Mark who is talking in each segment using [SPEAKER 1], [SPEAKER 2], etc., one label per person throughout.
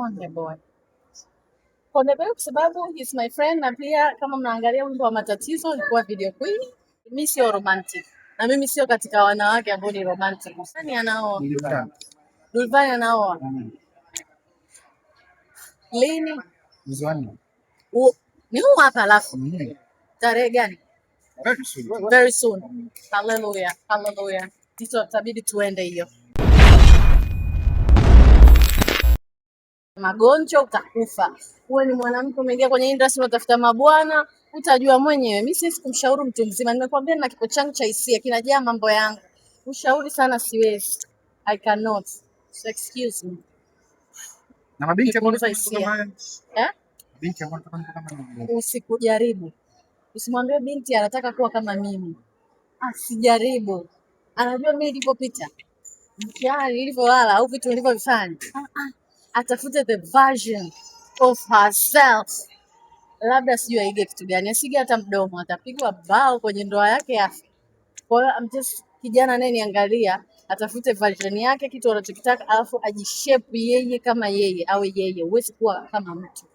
[SPEAKER 1] Konde Boy. Konde Boy kwa sababu he's my friend, na pia kama mnaangalia wimbo wa Matatizo ilikuwa video queen. Mimi sio romantic. Na mimi sio katika wanawake ambao ni romantic. Nani anaoa? Dulvani anaoa. Lini?
[SPEAKER 2] Mzwani.
[SPEAKER 1] Ni huu hapa alafu. Tarehe gani? Very soon. Hallelujah. Hallelujah. Tito tabidi tuende hiyo. Magonjwa utakufa. Wewe ni mwanamke umeingia kwenye industry unatafuta mabwana, utajua mwenyewe. Mimi siwezi kumshauri mtu mzima. Nimekwambia na kipo changu cha hisia kinajaa mambo yangu. Ushauri sana siwezi. I cannot. So excuse me.
[SPEAKER 2] Na mabinti ambao
[SPEAKER 1] binti ambao usikujaribu. Usimwambie binti anataka kuwa kama mimi. Asijaribu. Anajua mimi nilipopita. Mkiani nilivyolala au vitu nilivyofanya. Atafute the version of herself. Labda sijui aige kitu gani, asige hata mdomo, atapigwa bao kwenye ndoa yake afi. Kwa hiyo I'm just kijana naye niangalia, atafute version yake, kitu anachokitaka, alafu ajishape yeye kama yeye, awe yeye. Huwezi kuwa kama mtu,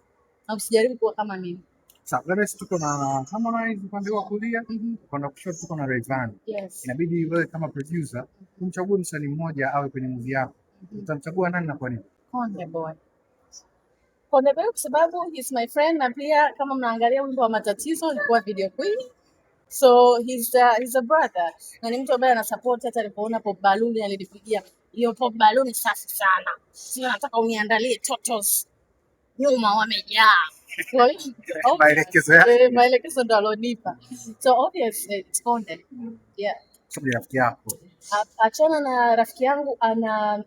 [SPEAKER 1] na usijaribu kuwa kama mimi.
[SPEAKER 2] Sawa, labda tuko na Harmonize upande wa kulia, upande wa kushoto tuko na Rayvanny.
[SPEAKER 1] Yes.
[SPEAKER 2] Inabidi wewe kama producer umchague msanii mmoja awe kwenye movie yako. Utamchagua nani na kwa nini?
[SPEAKER 1] Konde Boy. Konde Boy kwa sababu he's my friend, na pia kama mnaangalia wimbo wa Matatizo ilikuwa video queen. So he's a brother. Na ni mtu ambaye ana support. Hata alipoona Pop Balloon alinipigia, hiyo Pop Balloon safi sana. Sio nataka uniandalie totos. Nyuma wamejaa. Kwa hiyo maelekezo ndo alonipa. So obviously it's Konde. Yeah.
[SPEAKER 2] Sababu rafiki yako.
[SPEAKER 1] Achana na rafiki yangu ana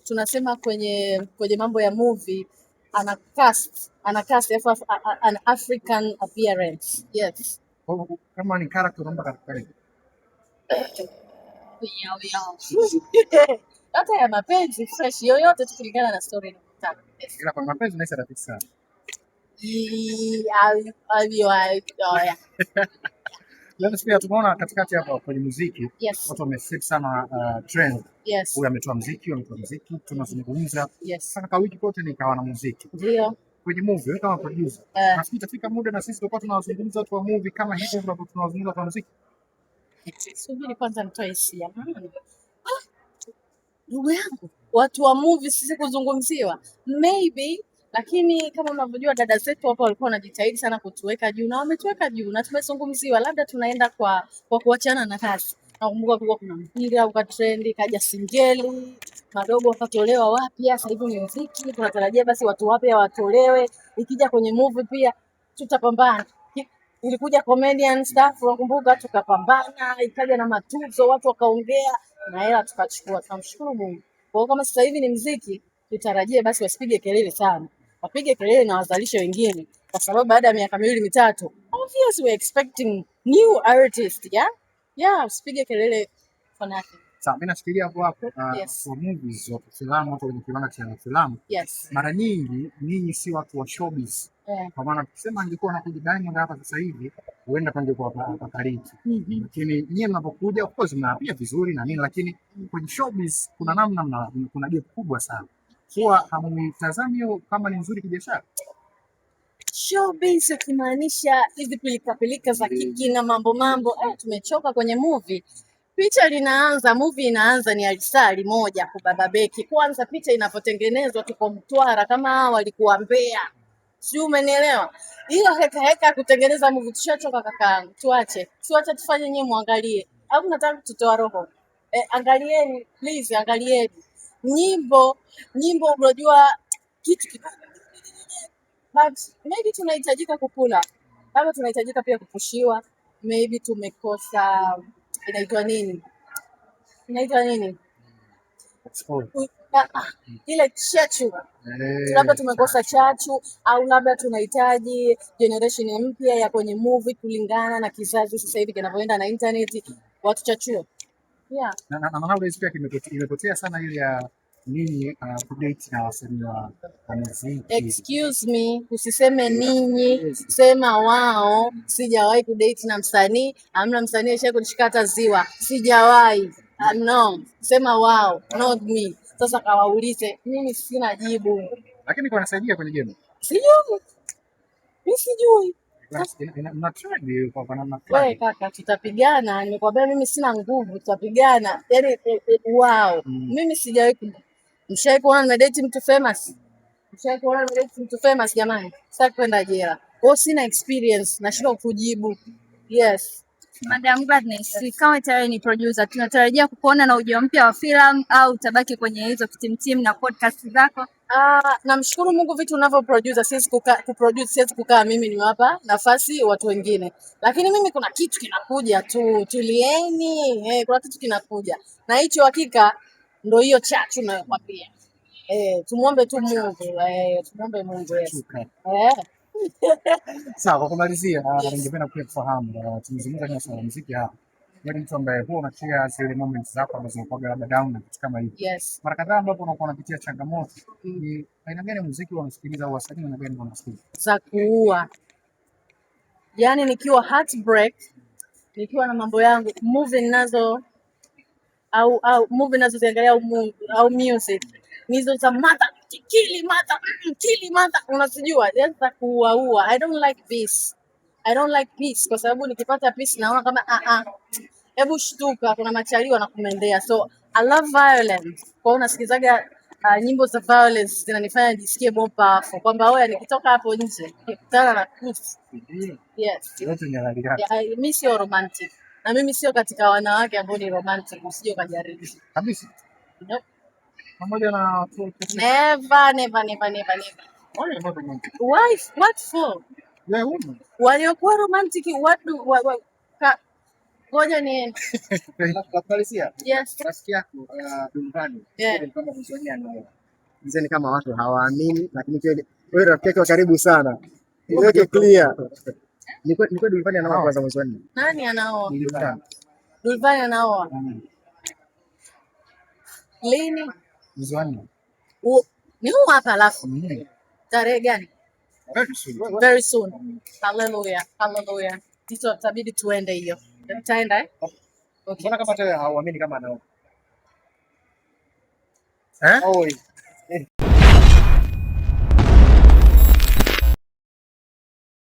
[SPEAKER 1] tunasema kwenye mambo ya movie ana cast an African appearance. Yes.
[SPEAKER 2] Kama ni character namba katika
[SPEAKER 1] hata ya mapenzi fresh yoyote tukilingana na story inataka.
[SPEAKER 2] Ila kwa mapenzi naisa rafiki sana. Leo pia tumeona katikati hapa kwenye muziki watu wameset sana trend. Huyu ametoa muziki, tunazungumza. Sasa wiki kote nikawa na muziki.
[SPEAKER 1] Ndio.
[SPEAKER 2] Kwenye movie wewe kama producer, nafikiri itafika muda na sisi tutakuwa tunazungumza watu wa movie kama hivyo ambavyo tunazungumza kwa muziki.
[SPEAKER 1] Subiri kwanza nitoe hisia. Ndugu yangu, watu wa movie sisi kuzungumziwa. Maybe, lakini kama unavyojua dada zetu hapa walikuwa wanajitahidi sana kutuweka juu na wametuweka juu na tumezungumziwa. Labda tunaenda kwa kuachana na kazi. Nakumbuka kulikuwa kuna mpira ukatrendi, kaja singeli, madogo wakatolewa wapya, sasa hivi ni muziki, tunatarajia basi watu wapya watolewe. Ikija kwenye movie pia tutapambana. Ilikuja comedian stuff, nakumbuka tukapambana, ikaja na matuzo, watu wakaongea na hela tukachukua. Tunamshukuru Mungu. Kwa hiyo kama sasa hivi ni muziki, tutarajie basi wasipige kelele sana. Wapige kelele na wazalishe wengine, kwa sababu baada ya miaka miwili mitatu, obviously we're expecting new artists, usipige kelele for nothing.
[SPEAKER 2] Sawa, mimi nafikiria hapo kwa movies wa filamu au kwenye kiwanda cha filamu. Mara nyingi ninyi si watu wa showbiz. Kwa maana tukisema angekuwa anakuja Diamond hapa sasa hivi, huenda pangekuwa hapa karibu. Lakini nyinyi mnapokuja of course mnapia vizuri na nini, lakini kwenye showbiz kuna namna kuna gap kubwa sana. Kwa hamtazami hiyo kama ni nzuri kibiashara.
[SPEAKER 1] Showbiz kimaanisha hizi pilika za kiki na mambo. Tumechoka kwenye movie. Picha linaanza, movie inaanza ni alisali moja kubababeki. Kwanza picha inapotengenezwa tuko Mtwara kama walikuwa Mbeya. Sio, umenielewa? Hiyo heka kutengeneza movie tushachoka kakaangu. Tuache tufanye nyewe muangalie. Au nataka kutoa roho. Angalieni please, angalieni. Nyimbo unajua kitu kibaya. But maybe tunahitajika kukula. Labda tunahitajika pia kupushiwa. Maybe tumekosa inaitwa nini? Ile chachu. Labda tumekosa chachu, au labda tunahitaji generation mpya ya kwenye movie kulingana na kizazi sasa hivi kinavyoenda na internet, watu chachue.
[SPEAKER 2] Na nowadays pia imepotea sana ile ya nini kudate na wasanii wa muziki.
[SPEAKER 1] Excuse me, usiseme ninyi, sema wao. Sijawahi kudate na msanii, hamna msanii ashaye kunishika hata ziwa. Sijawahi. No, sema wao, not me. Sasa kawaulize, mimi sina jibu.
[SPEAKER 2] Lakini kwa nasaidia kwenye game.
[SPEAKER 1] Sijui. Mimi sijui.
[SPEAKER 2] Wewe
[SPEAKER 1] kaka, tutapigana. Nimekwambia mimi sina nguvu, tutapigana. Yaani wow. Mimi sijawahi. Mshawahi kuona nimedate mtu famous? Mshawahi kuona nimedate mtu famous jamani? Sasa kwenda jela. Kwa sina experience, nashindwa kujibu. Yes.
[SPEAKER 3] Madam Gladness, kama tayari ni producer, tunatarajia kukuona na ujio mpya wa filamu au utabaki kwenye hizo kitimtim na podcast zako?
[SPEAKER 1] Namshukuru Mungu vitu unavyo producer, siwezi kukaa mimi niwapa nafasi watu wengine. Lakini mimi kuna kitu kinakuja tu, tulieni, kuna kitu kinakuja. Na hicho hakika ndio hiyo chachu nayokwambia. Tumuombe tu Mungu, tumuombe Mungu yes.
[SPEAKER 2] Sawa, kwa kumalizia, ningependa pia kufahamu, tumezungumza kwa swala muziki hapa. Wewe mtu ambaye huwa unashare zile moments zako ambazo unakuwa labda down na kitu kama hivi.
[SPEAKER 1] Yes.
[SPEAKER 2] Mara kadhaa ambapo unakuwa unapitia changamoto, ni aina gani muziki unasikiliza au wasanii aina gani unasikiliza?
[SPEAKER 1] Za kuua. Yaani nikiwa heartbreak, nikiwa na mambo yangu, movie nazo au movie nazo ziangalia au music. Nizo za mata kili mata unasijua za kuua. I don't like peace kwa sababu nikipata peace naona kama hebu shtuka, kuna machalio wanakumendea. So I love violence. Kwa hiyo nasikizaga nyimbo za violence zinanifanya nijisikie more powerful, kwamba wewe nikitoka hapo nje nikutana na peace. Yes. Mimi sio romantic. Na mimi sio katika wanawake ambao ni romantic, usije ukajaribu.
[SPEAKER 2] Kabisa.
[SPEAKER 1] Nope.
[SPEAKER 2] Pamoja na
[SPEAKER 1] never. Why? What for? Waliokuwa romantic ngoja ni yes.
[SPEAKER 2] Rafiki yako Dulvani. Kama mzwania na mzee kama watu hawaamini, lakini wewe rafiki yako karibu sana. Iweke clear. Ni kweli Dulvani anaoa kwanza mwezi wa 4.
[SPEAKER 1] Nani anaoa? Dulvani anaoa. Lini?
[SPEAKER 2] Mwezi wa 4.
[SPEAKER 1] Ni huu hapa alafu. Tarehe gani? Very soon. Hallelujah. Tito itabidi tuende hiyo. Tutaenda
[SPEAKER 2] Okay. Mbona kama hauamini kama anaoa?